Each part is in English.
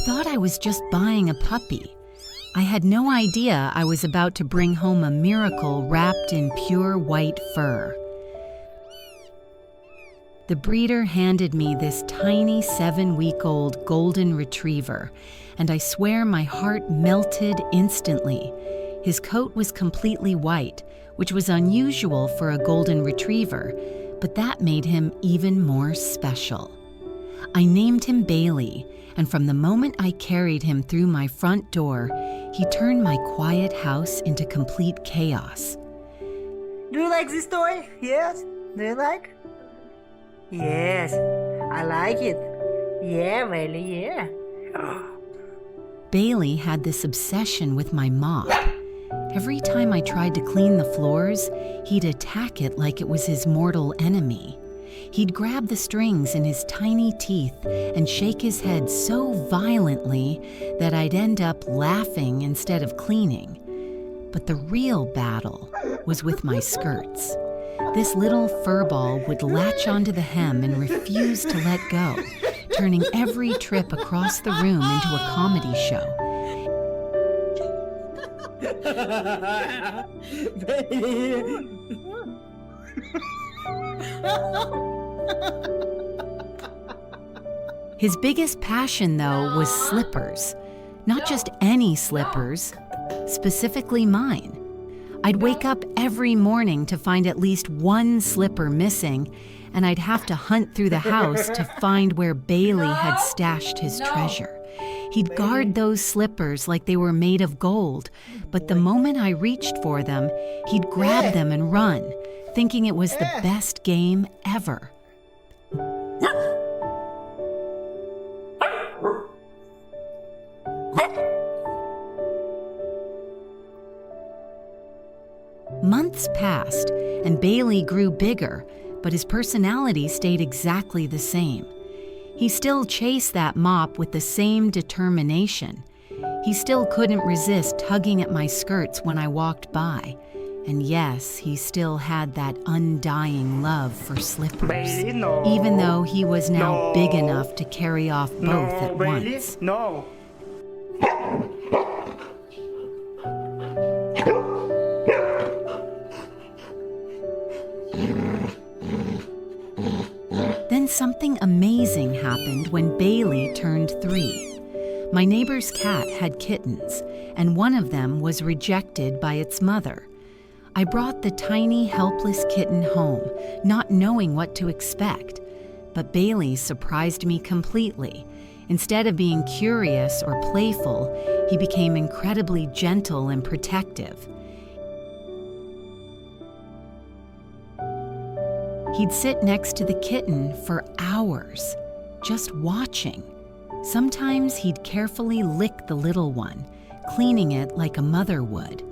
thought I was just buying a puppy. I had no idea I was about to bring home a miracle wrapped in pure white fur. The breeder handed me this tiny 7-week-old golden retriever, and I swear my heart melted instantly. His coat was completely white, which was unusual for a golden retriever, but that made him even more special. I named him Bailey, and from the moment I carried him through my front door, he turned my quiet house into complete chaos. Do you like this toy? Yes? Do you like? Yes, I like it. Yeah, Bailey, yeah. Bailey had this obsession with my mop. Every time I tried to clean the floors, he'd attack it like it was his mortal enemy. He'd grab the strings in his tiny teeth and shake his head so violently that I'd end up laughing instead of cleaning. But the real battle was with my skirts. This little furball would latch onto the hem and refuse to let go, turning every trip across the room into a comedy show. His biggest passion, though, was slippers. Not just any slippers, specifically mine. I'd wake up every morning to find at least one slipper missing, and I'd have to hunt through the house to find where Bailey had stashed his treasure. He'd guard those slippers like they were made of gold, but the moment I reached for them, he'd grab them and run, thinking it was the best game ever. Months passed, and Bailey grew bigger, but his personality stayed exactly the same. He still chased that mop with the same determination. He still couldn't resist tugging at my skirts when I walked by. And yes, he still had that undying love for slippers, Bailey, no. even though he was now big enough to carry off both at Bailey, once. no. Then something amazing happened when Bailey turned 3. My neighbor's cat had kittens, and one of them was rejected by its mother. I brought the tiny, helpless kitten home, not knowing what to expect. But Bailey surprised me completely. Instead of being curious or playful, he became incredibly gentle and protective. He'd sit next to the kitten for hours, just watching. Sometimes he'd carefully lick the little one, cleaning it like a mother would.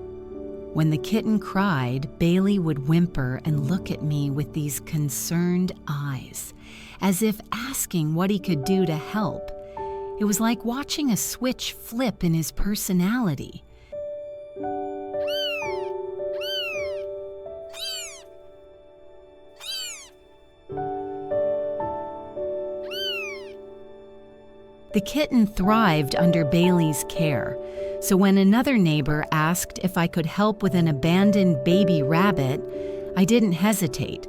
When the kitten cried, Bailey would whimper and look at me with these concerned eyes, as if asking what he could do to help. It was like watching a switch flip in his personality. The kitten thrived under Bailey's care, so when another neighbor asked if I could help with an abandoned baby rabbit, I didn't hesitate.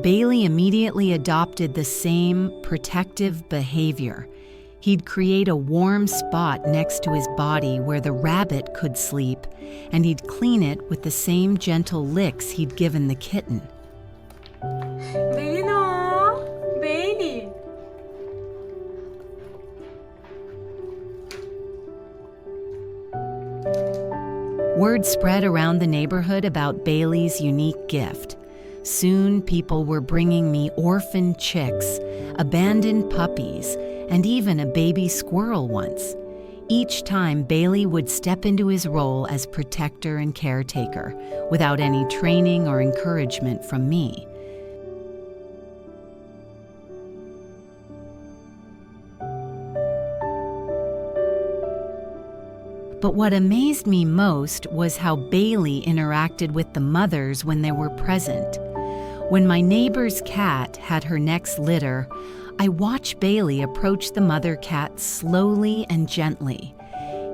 Bailey immediately adopted the same protective behavior. He'd create a warm spot next to his body where the rabbit could sleep, and he'd clean it with the same gentle licks he'd given the kitten. Bailey, no! Bailey! Word spread around the neighborhood about Bailey's unique gift. Soon, people were bringing me orphaned chicks, abandoned puppies, and even a baby squirrel once. Each time, Bailey would step into his role as protector and caretaker, without any training or encouragement from me. But what amazed me most was how Bailey interacted with the mothers when they were present. When my neighbor's cat had her next litter, I watched Bailey approach the mother cat slowly and gently.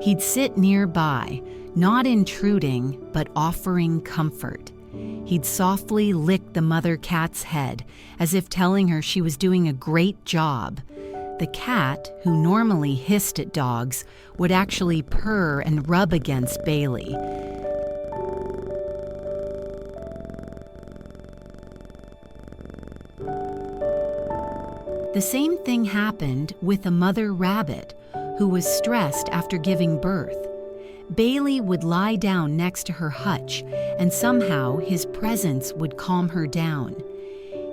He'd sit nearby, not intruding, but offering comfort. He'd softly lick the mother cat's head, as if telling her she was doing a great job. The cat, who normally hissed at dogs, would actually purr and rub against Bailey. The same thing happened with a mother rabbit who was stressed after giving birth. Bailey would lie down next to her hutch, and somehow his presence would calm her down.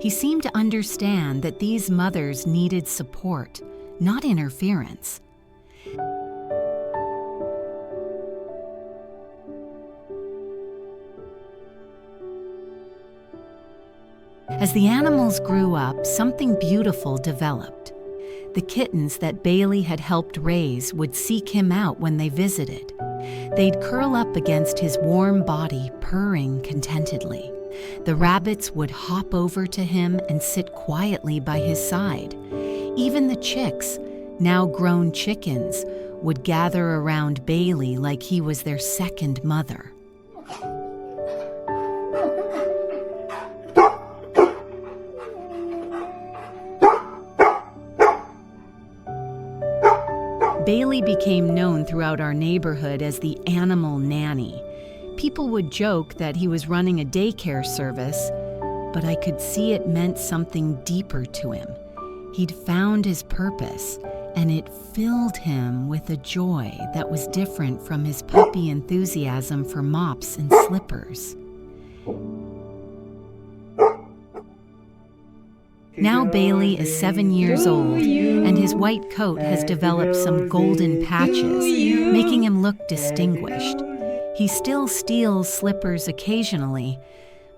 He seemed to understand that these mothers needed support, not interference. As the animals grew up, something beautiful developed. The kittens that Bailey had helped raise would seek him out when they visited. They'd curl up against his warm body, purring contentedly. The rabbits would hop over to him and sit quietly by his side. Even the chicks, now grown chickens, would gather around Bailey like he was their second mother. Bailey became known throughout our neighborhood as the animal nanny. People would joke that he was running a daycare service, but I could see it meant something deeper to him. He'd found his purpose, and it filled him with a joy that was different from his puppy enthusiasm for mops and slippers. Now Bailey is 7 years old, and his white coat has developed some golden patches, making him look distinguished. He still steals slippers occasionally,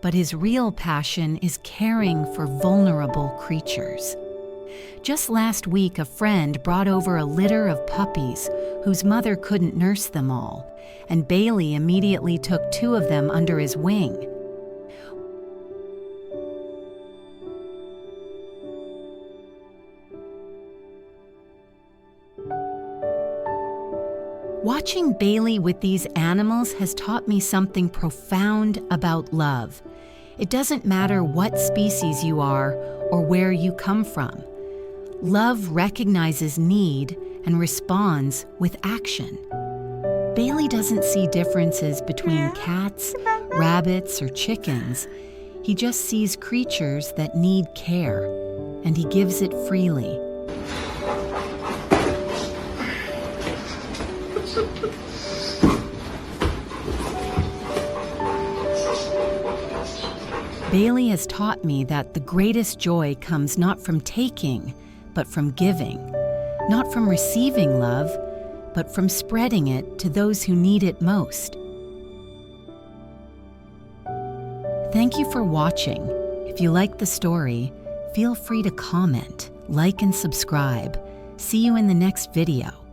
but his real passion is caring for vulnerable creatures. Just last week, a friend brought over a litter of puppies whose mother couldn't nurse them all, and Bailey immediately took 2 of them under his wing. Watching Bailey with these animals has taught me something profound about love. It doesn't matter what species you are or where you come from. Love recognizes need and responds with action. Bailey doesn't see differences between cats, rabbits, or chickens. He just sees creatures that need care, and he gives it freely. Bailey has taught me that the greatest joy comes not from taking, but from giving. Not from receiving love, but from spreading it to those who need it most. Thank you for watching. If you like the story, feel free to comment, like, and subscribe. See you in the next video.